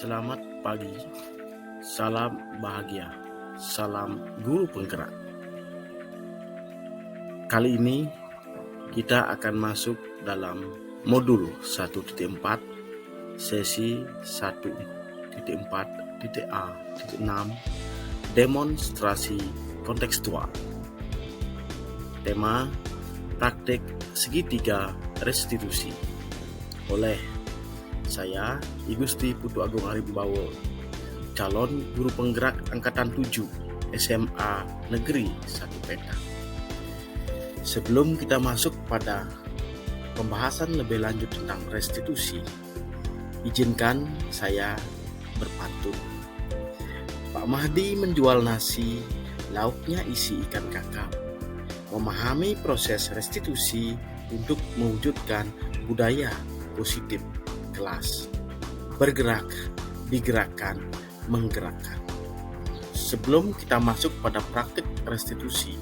Selamat pagi, salam bahagia, salam guru penggerak. Kali ini kita akan masuk dalam modul 1.4 sesi 1.4.A.6 demonstrasi kontekstual. Tema praktik segitiga restitusi oleh saya, I Gusti Putu Agung Harimbawo, calon guru penggerak Angkatan 7 SMA Negeri 1 Peta. Sebelum kita masuk pada pembahasan lebih lanjut tentang restitusi, izinkan saya berpantun. Pak Mahdi menjual nasi, lauknya isi ikan kakap. Memahami proses restitusi untuk mewujudkan budaya positif kelas. Bergerak, digerakkan, menggerakkan. Sebelum kita masuk pada praktik restitusi,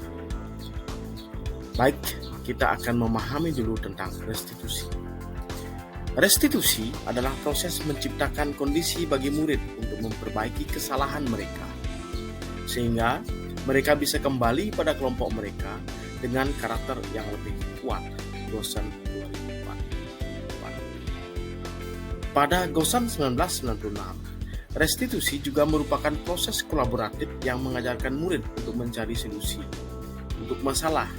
baik kita akan memahami dulu tentang restitusi. Restitusi adalah proses menciptakan kondisi bagi murid untuk memperbaiki kesalahan mereka, sehingga mereka bisa kembali pada kelompok mereka dengan karakter yang lebih kuat. Gosan 2004. Pada Gosan 1996, restitusi juga merupakan proses kolaboratif yang mengajarkan murid untuk mencari solusi untuk masalah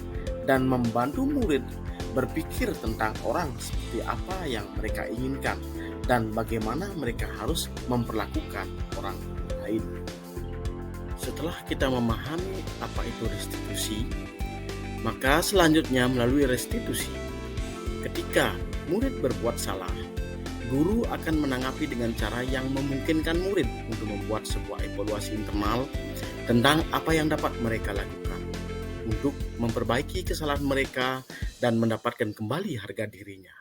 dan membantu murid berpikir tentang orang seperti apa yang mereka inginkan dan bagaimana mereka harus memperlakukan orang lain. Setelah kita memahami apa itu restitusi, maka selanjutnya melalui restitusi, ketika murid berbuat salah, guru akan menanggapi dengan cara yang memungkinkan murid untuk membuat sebuah evaluasi internal tentang apa yang dapat mereka lakukan untuk memperbaiki kesalahan mereka dan mendapatkan kembali harga dirinya.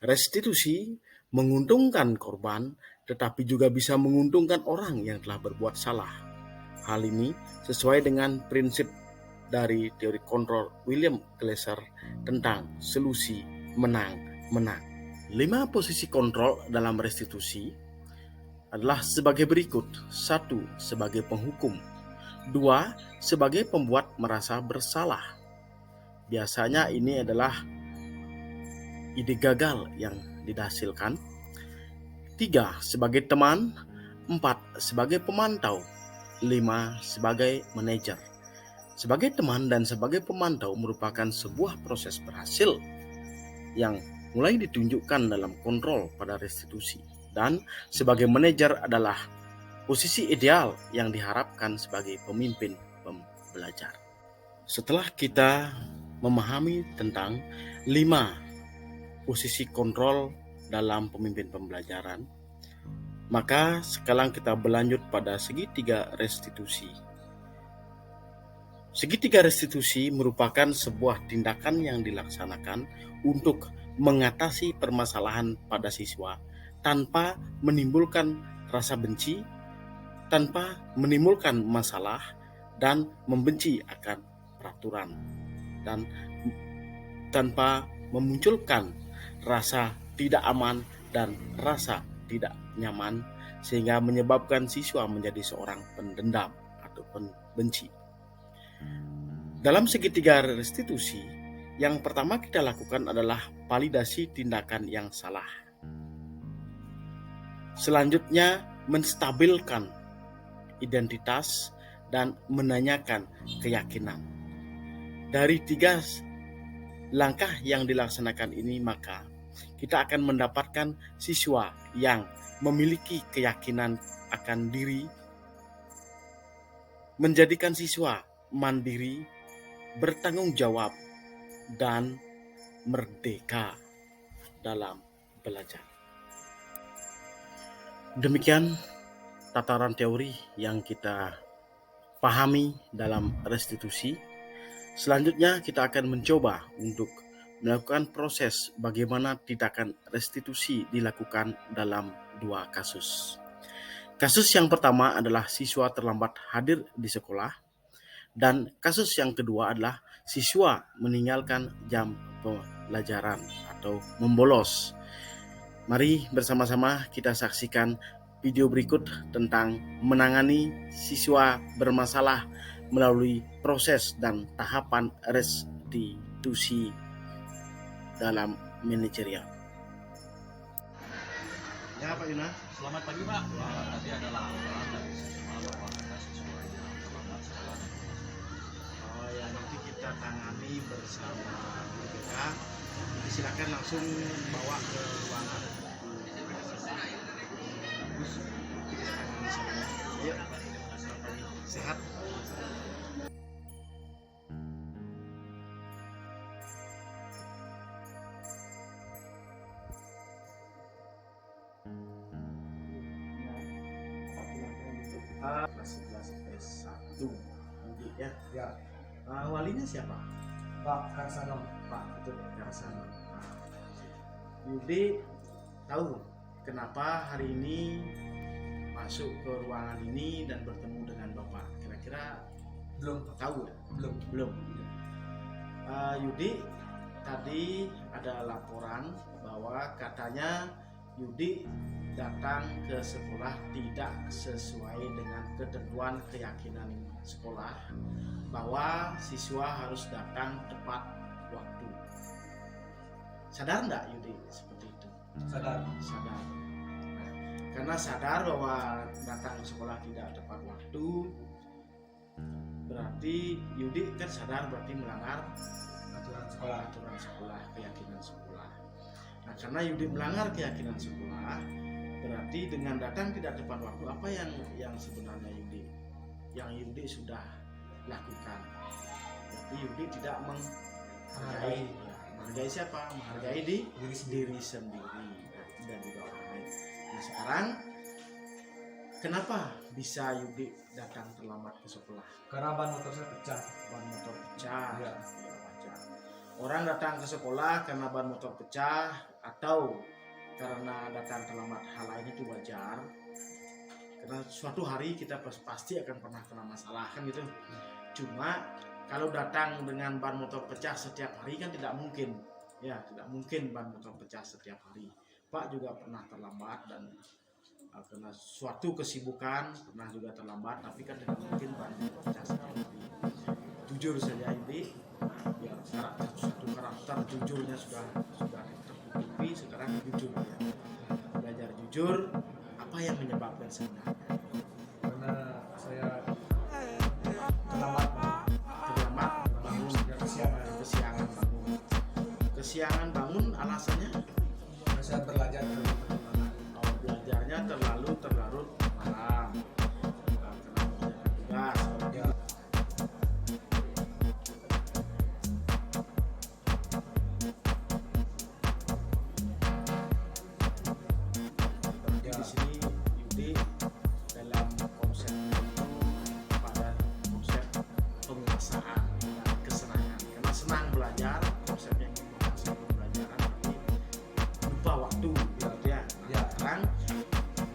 Restitusi menguntungkan korban, tetapi juga bisa menguntungkan orang yang telah berbuat salah. Hal ini sesuai dengan prinsip dari teori kontrol William Glasser tentang solusi menang-menang. 5 posisi kontrol dalam restitusi adalah sebagai berikut. 1. Sebagai penghukum. 2. Sebagai pembuat merasa bersalah. Biasanya ini adalah ide gagal yang dihasilkan. 3. Sebagai teman. 4. Sebagai pemantau. 5. Sebagai manajer. Sebagai teman dan sebagai pemantau merupakan sebuah proses berhasil yang mulai ditunjukkan dalam kontrol pada restitusi, dan sebagai manajer adalah posisi ideal yang diharapkan sebagai pemimpin pembelajar. Setelah kita memahami tentang 5 posisi kontrol dalam pemimpin pembelajaran, maka sekarang kita berlanjut pada segitiga restitusi. Segitiga restitusi merupakan sebuah tindakan yang dilaksanakan untuk mengatasi permasalahan pada siswa tanpa menimbulkan rasa benci, tanpa menimbulkan masalah dan membenci akan peraturan, dan tanpa memunculkan rasa tidak aman dan rasa tidak nyaman sehingga menyebabkan siswa menjadi seorang pendendam atau pembenci. Dalam segitiga restitusi, yang pertama kita lakukan adalah validasi tindakan yang salah. Selanjutnya, menstabilkan identitas dan menanyakan keyakinan. Dari 3 langkah yang dilaksanakan ini, maka kita akan mendapatkan siswa yang memiliki keyakinan akan diri, menjadikan siswa mandiri, bertanggung jawab, dan merdeka dalam belajar. Demikian tataran teori yang kita pahami dalam restitusi. Selanjutnya kita akan mencoba untuk melakukan proses bagaimana tindakan restitusi dilakukan dalam 2 kasus. Kasus yang pertama adalah siswa terlambat hadir di sekolah, dan kasus yang kedua adalah siswa meninggalkan jam pelajaran atau membolos. Mari bersama-sama kita saksikan video berikut tentang menangani siswa bermasalah melalui proses dan tahapan restitusi dalam manajerial. Ya Pak Yuna. Selamat pagi Pak. Tadi ada laporan dari siswa bahwa ada siswa yang terlambat sekolah. Oh ya, nanti kita tangani bersama BPK. Jadi silakan langsung bawa ke ruangan. Kita tangani sama. Yuk. Sehat. Kelas 11 S1 ya. Ya, Walinya siapa? Pak Karsano. Pak itu Karsano. Yudi tahu kenapa hari ini masuk ke ruangan ini dan bertemu dengan Bapak? Kira-kira Belum, tahu ya? belum. Yudi tadi ada laporan bahwa katanya Yudi datang ke sekolah tidak sesuai dengan ketentuan keyakinan sekolah bahwa siswa harus datang tepat waktu. Sadar enggak Yudi seperti itu? Sadar. Sadar. Nah, karena sadar bahwa datang ke sekolah tidak tepat waktu, berarti Yudi kan sadar berarti melanggar aturan sekolah, keyakinan sekolah. Nah, karena Yudi melanggar keyakinan sekolah, berarti dengan datang tidak tepat waktu, apa yang sebenarnya Yudi sudah lakukan? Berarti Yudi tidak menghargai, menghargai siapa? Menghargai diri sendiri dan juga orang lain. Nah, sekarang kenapa bisa Yudi datang terlambat ke sekolah? Karena ban motor saya pecah. Ban motor pecah. Ya. Wajar. Orang datang ke sekolah karena ban motor pecah atau karena datang terlambat, hal lain itu wajar. Karena suatu hari kita pasti akan pernah kena masalah kan gitu. Cuma kalau datang dengan ban motor pecah setiap hari kan tidak mungkin. Ya, tidak mungkin ban motor pecah setiap hari. Pak juga pernah terlambat dan karena suatu kesibukan pernah juga terlambat, tapi kan tidak mungkin ban motor pecah setiap hari. Jujur saja ini, ya karakter jujurnya sudah tertutupi, sekarang jujur ya. Belajar jujur, apa yang menyebabkan sebenarnya? Karena saya terlambat bangun, ya, kesiangan bangun, alasannya karena saya belajar belajarnya terlarut malam, karena mengerjakan tugas. ya. Di sini Yudi dalam konsepnya itu pada konsep penguasaan dan kesenangan. Karena senang belajar, konsepnya menguasai pembelajaran, tapi lupa waktu gitu ya. Ya. Sekarang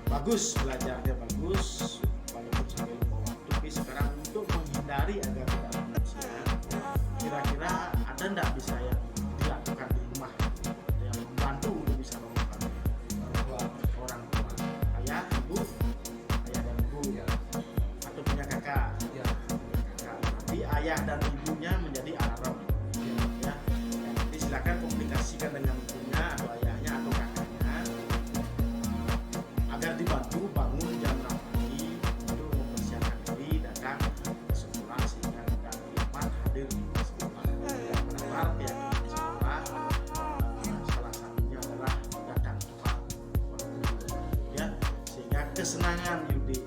bagus, belajarnya bagus, walaupun sampai lupa waktu. Tapi sekarang untuk menghindari agar tidak kemudian, kira-kira ada nggak bisa yang dilakukan di rumah yang membantu untuk bisa melakukan orang tua, ayah dan ibu, Ya. atau punya kakak. Ya. Nanti ayah dan ibunya menjadi alarm, ya. Dan nanti silakan komunikasikan dengan ibunya atau ayahnya atau kakaknya agar dibantu bangun jam 6 pagi untuk mempersiapkan diri datang ke sekolah sehingga tidak terlambat hadir di sekolah. Benar ya di sekolah, salah satunya adalah datang tepat waktu, ya, sehingga kesenangan Yudi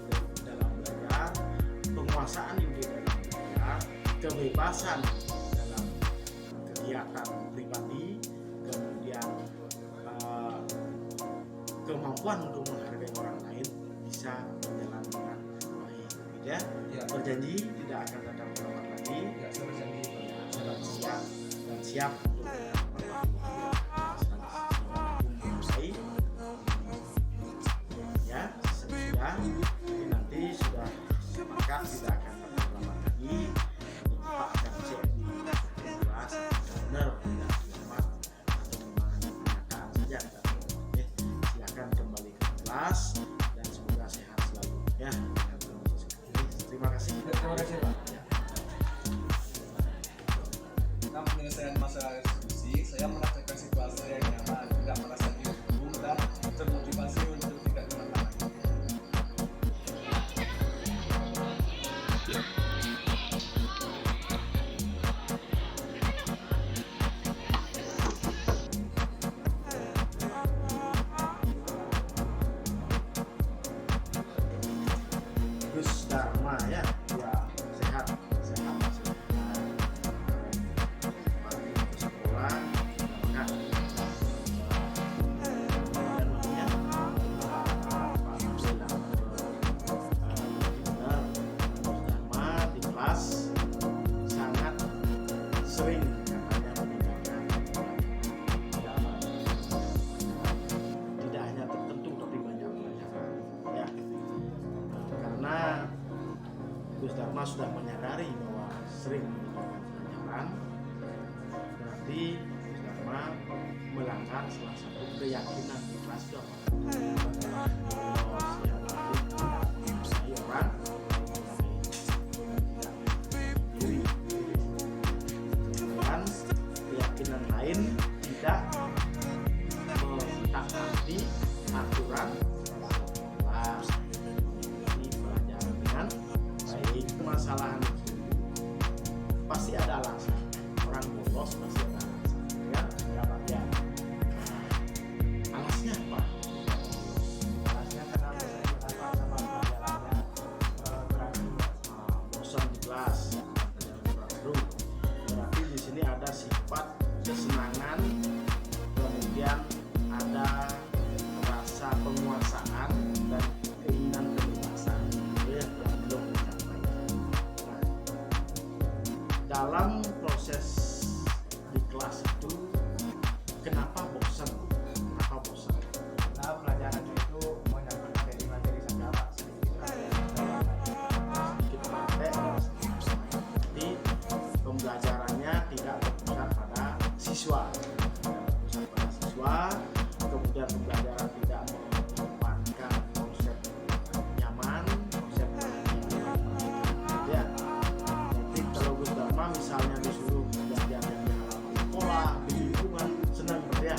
dalam belajar, penguasaan Yudi dalam belajar, kebebasan dalam kegiatan pribadi, kemudian kemampuan untuk menghargai orang lain bisa berjalan dengan baik, ya. Ya. Berjanji tidak akan datang terlambat lagi, Ya, saya berjanji. dan siap untuk selesai, ya. Sudah, jadi nanti sudah sepakat tidak akan terlambat lagi. Pak akan cek di kelas benar tidak terlambat atau memang hanya kenyataan saja. Oke, silakan kembali ke kelas dan semoga Ya. Terima kasih. Terima kasih Pak. Dalam penyelesaian masalah diskusi, saya merasakan situasi yang nyaman, tidak merasa dihukum dan termotivasi untuk tidak menang lagi. Gus Dharma ya, sehat masih. Kemarin ke sekolah, makan. Dan makanya Pak sedang benar Gus Dharma di kelas sangat sering katanya meninggalkan tidak hanya tertentu tapi banyak pelajaran ya. Karena Gus Dharma sudah menyadari bahwa sering meninggalkan pelajaran, berarti Gus Dharma melanggar salah satu keyakinan di kelas itu apa? Bahwa saya orang diri, dan keyakinan lain tidak mentaati aturan kelas. Ini pelajaran dengan baik. Permasalahan itu pasti ada alasan. Orang bolos pasti ada alasan. Ya, Pak ya. Alasnya apa? Alasnya karena saya kenapa sama pelajarannya berarti Bosan di kelas. Baru. Berarti di sini ada sifat kesenangan, kemudian ada rasa penguasaan dan keinginan kebebasan yang belum dicapai. Nah, dalam proses di kelas itu kenapa bosan? karena pelajarannya itu menyangkut materi-materi saja Pak. Sedikit praktek. Jadi pembelajarannya tidak berpusat pada siswa, kemudian pembelajaran tidak mengedepankan konsep nyaman, konsep bahagia. Ya, jadi kalau Gus Dharma misalnya disuruh belajar yang di halaman sekolah, di lingkungan, senang ya.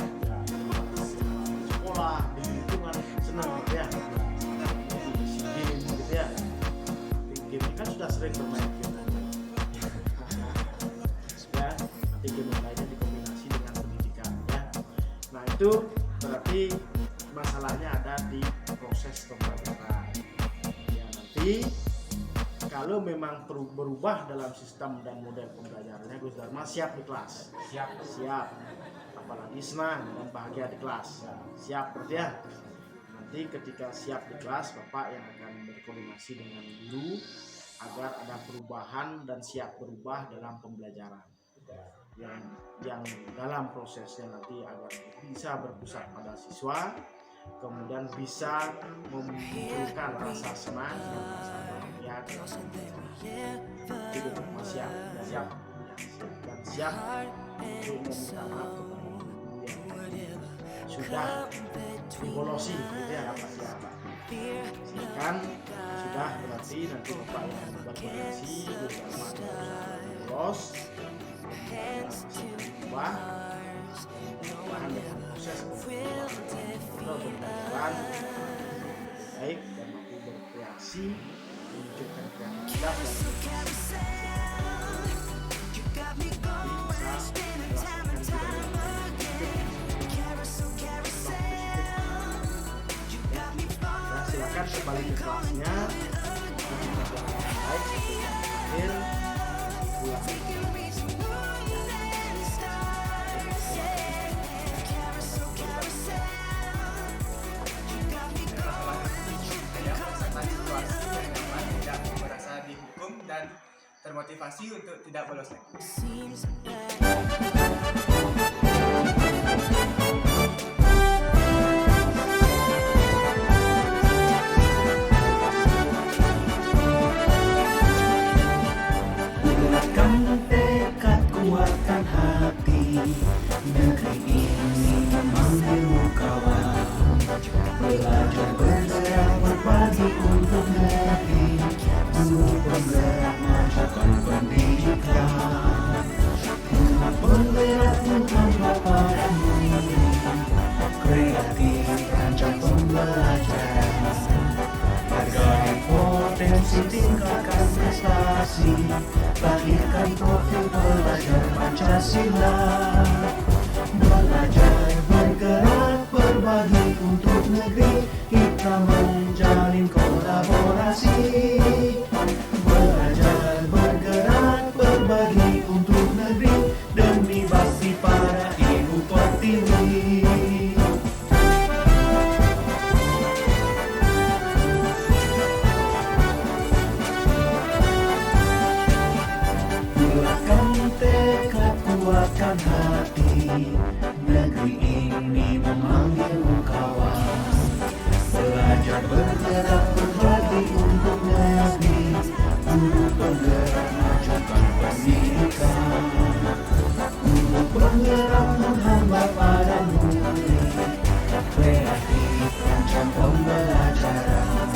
Sekolah, di lingkungan, senang ya. Di game gitu ya. Di game kan sudah sering bermain game. Ya, nanti game lainnya dikombinasi dengan pendidikan ya. Nah itu berarti masalahnya ada di proses pembelajaran. Ya nanti kalau memang perlu berubah dalam sistem dan model pembelajarannya, Gus Dharma siap di kelas. Siap. Apalagi senang dan bahagia di kelas. Siap berarti ya. Nanti ketika siap di kelas, Bapak yang akan berkoordinasi dengan guru agar ada perubahan dan siap berubah dalam pembelajaran. Yang dalam prosesnya nanti agar bisa berpusat pada siswa, kemudian bisa memunculkan rasa senang dan rasa bahagia dalam pembelajaran. Itu siap dan siap untuk meminta maaf kepada guru yang sudah dibolosi gitu ya Pak ya Pak. Silakan sudah berarti nanti Bapak yang berkoordinasi bersama bolos berubah dengan proses pembelajaran baik dan mampu berkreasi menunjukkan kreativitas dan silakan kembali ke kelasnya baik sampai akhir Dan termotivasi untuk tidak bolos lagi. Kuatkan tekad, kuatkan hati, negeri ini memanggilmu kawan. Belajar bergerak berbagi untuk negeri. berpotensi tingkatkan prestasi, lahirkan profil pelajar Pancasila. Belajar, bergerak, berbagi untuk negeri, kita menjalin kolaborasi. Belajar, bergerak, berbagi untuk negeri, demi bakti para ibu pertiwi. Kuatkan tekad, kuatkan hati, negeri ini memanggilmu kawan. Belajar, bergerak, berbagi untuk negeri, guru penggerak majukan pendidikan. Guru penggerak menghambat pada murid, kreatif rancang pembelajaran.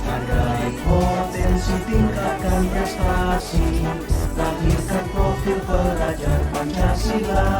Hargai potensi, tingkatkan prestasi, lahirkan profil pelajar Pancasila.